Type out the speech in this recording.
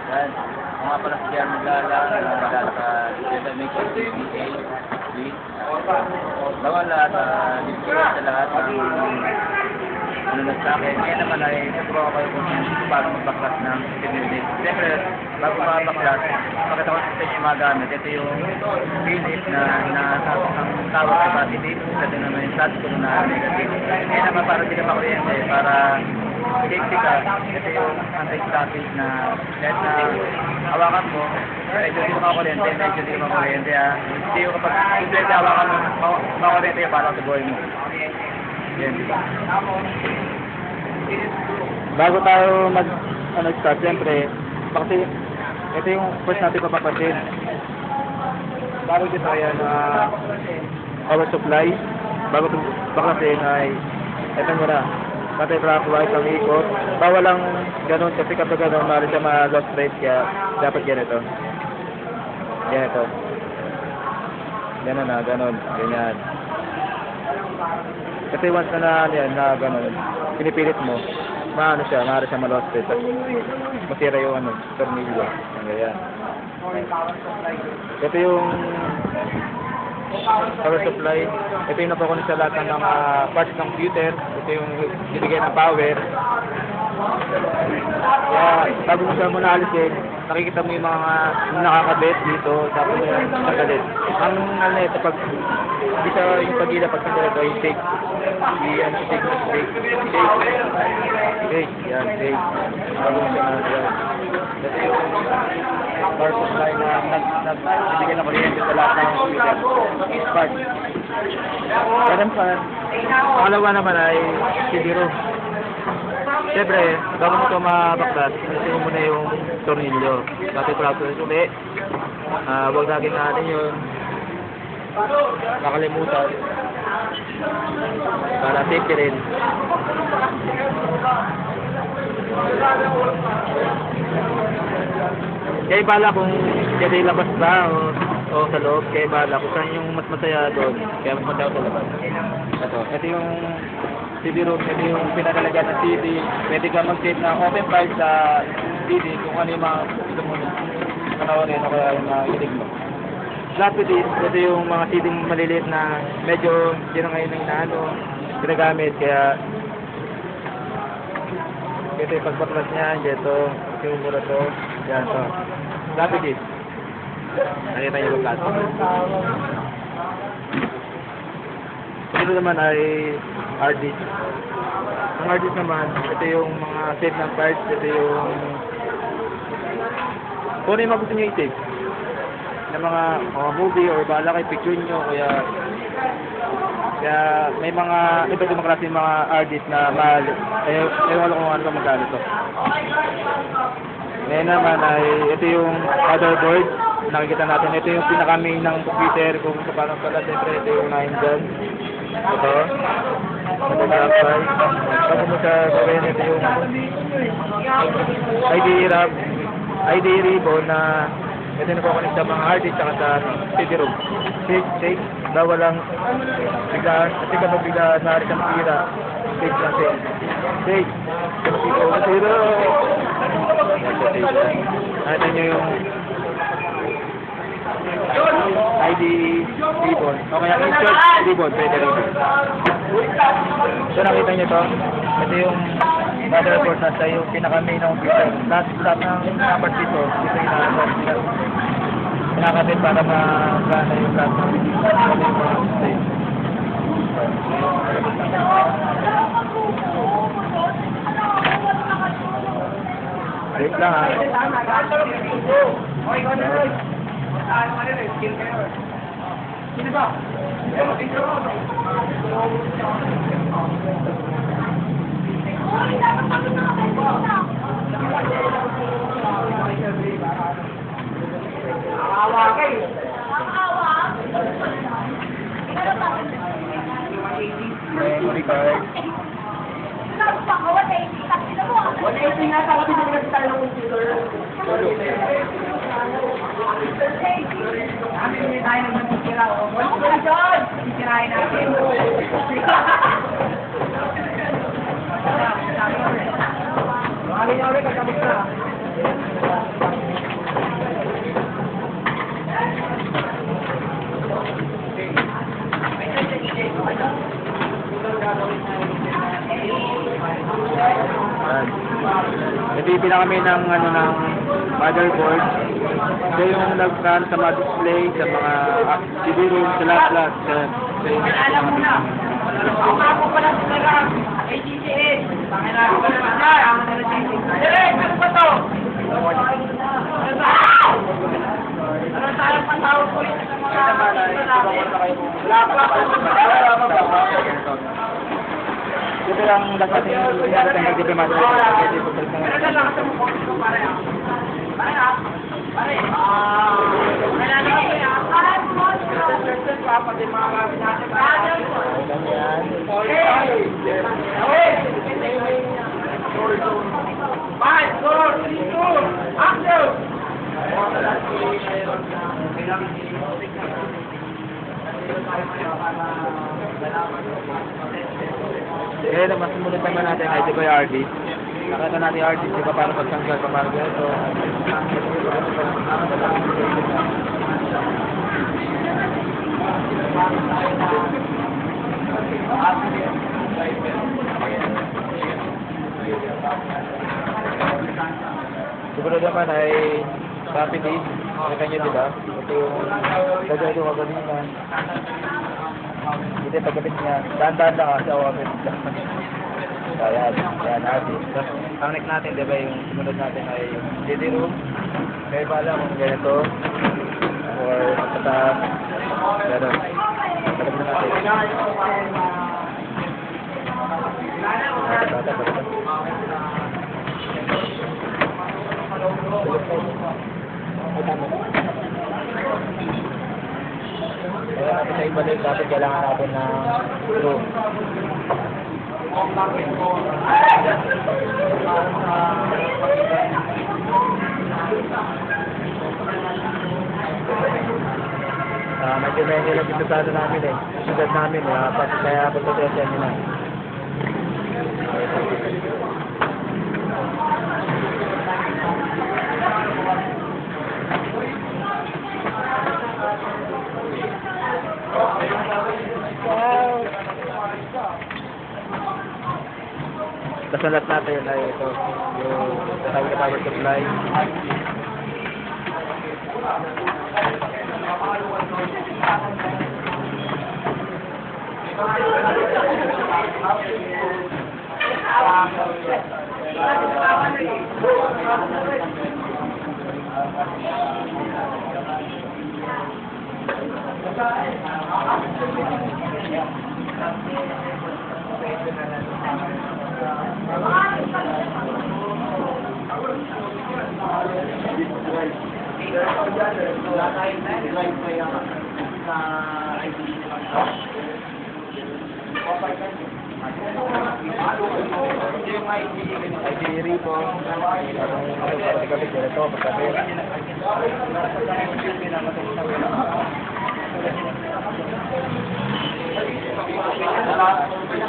Yan. Mga pala si Jeremy Lala, naglalaka, may PPA, bawal lahat, discount sa lahat ng ano na sa akin. Kaya naman ay nagpuro ako kayo kung paano magbaklas ng simulate. Siyempre, bago makabaklas, makita ko sa yung mga gamit. Ito yung unit na nasasok ng tawag capacity. Ito naman yung stats ko na negative. Kaya naman para di ka makuryente, para safety ka, ito yung anti-static na net na hawakan mo, medyo di ka makuryente, medyo di ka makuryente. Hindi yung kapag complete hawakan mo, makuryente yung parang sa buhay mo. Yan. Bago tayo mag-start, siyempre, kasi ito yung first natin papapasin. Bago dito ayan, power supply. Bago ito baklasin ay, ito muna, anti-clockwise ang ikot. Bawal lang ganun kasi kapag ganun, maaari siya ma-lost rate, kaya dapat ganito. Ganito. Ganun na, ganun. Ganyan. Kasi once na yan, na gano'n, pinipilit mo, maano siya, maaari siya ma-lost rate. Masira yung tornilyo. Ganyan. Ito yung power supply. Ito yung napakunin sa lahat ng mga parts ng computer. Ito yung binigay ng power. Kaya bago mo siya muna alisin, nakikita mo yung mga nakakabit dito, tapos mo yung nagalit. Ang ano ito, pag hindi siya yung pagila, pag hindi ito, yung shake. Yan, shake. Yan, shake. Bago mo siya nagalit. Ito yung power supply na nagbibigay ng kuryente sa lahat ng computer. Part. Ganun pa. Pangalawa naman ay CD-ROM. Siyempre, bago mo ito mabaklas, inasin mo muna yung tornilyo. Dati process ulit. Huwag laging natin yun. Nakalimutan. Para safety rin. Kaya bala kung kaya labas ba o sa loob, kaya bala kung saan yung mas masaya doon, kaya mas masaya sa labas. Ito yung CD-ROM, ito yung pinakalagyan ng CD. Pwede ka mag-save ng open file sa CD kung ano yung mga gusto mo panoorin o kaya yung mga hilig mo. Floppy disk, ito yung mga CD maliliit na medyo hindi na ngayon na ginagamit, kaya ito yung pagbaklas niya, ito yung mura to, yan to. Floppy disk. Nakita niyo yung plastic. Ito naman ay hard disk. Ang hard disk naman, ito yung mga save ng files, ito yung kung ano yung mga gusto nyo i-save ng mga movie or bahala kay picture nyo, kaya may mga iba't ibang klase yung mga hard disk na mahal. Ewan ko kung ano magkano ito. Ngayon naman ay ito yung motherboard. Nakikita natin, ito yung pinaka-main ng computer, kung paano pala, siyempre ito yung 9 dyan. Ito. Ito na apply. Bago mo sa gawin, ito yung IDE ribbon na ito yung nakukunik sa mga hard disk at sa CD-ROM. Shake. Bawal lang biglaan. Kasi kapag biglaan nari sa matira, shake lang shake. Shake. Matira. Nakita nyo yung IDE ribbon. O kaya insert ribbon, pwede ribbon. So nakita nyo to. Ito yung motherboard na yung pinaka-main ng computer. Lahat ng numbers dito. Ito yung numbers nila. Pinakabit para magana yung lahat ng state. Wait lang ha. Sino ba? Awa kayo. Awa? Memory card. Wala yung tinatawag din naman tayo ng computer. Hindi tayo nagmamikira. Wala ka dyan! Sikirahin natin. Mahalin niya ulit. Nagpipila kami ng motherboard. Ito yung nag-run sa mga display, sa mga CD room, sa lahat-lahat. Alam mo na. Ako pala talaga. AGCS. Panginoon ko naman na. Ang direct, ano ba to? Ano tayo patawag ko ito sa mga ito lang dapat yung pinarating ng DP motherboard. Pero lang sa mukha ko pare. Pare. Kailangan ko yan. Pati mga gamit natin. Five, four, three, two, action! Eh, mas sumunod naman natin ay di ba yung RD? Nakita natin yung RD, di ba paano pagtanggal, paano ganito. Siguro naman ay copy this. Nakita nyo diba? Ito yung lagay ito kaganina. Hindi pagkabit niya. Dahan-dahan lang kasi ako kapit. Ayan, natin. Ang next natin, diba yung sumunod natin ay yung CD room. Kaya pala kung ganito. Or matatas. Gano'n. Pagkabit na natin. Kaya natin sa ibalik, dapat kailangan natin ng room. Medyo lang pinasado namin eh. Susunod namin eh. Kaya pagkatesya nila. Kasalat natin ay ito. Yung tatawag na power supply. Ay, po. Para kapit ito, pagkabit.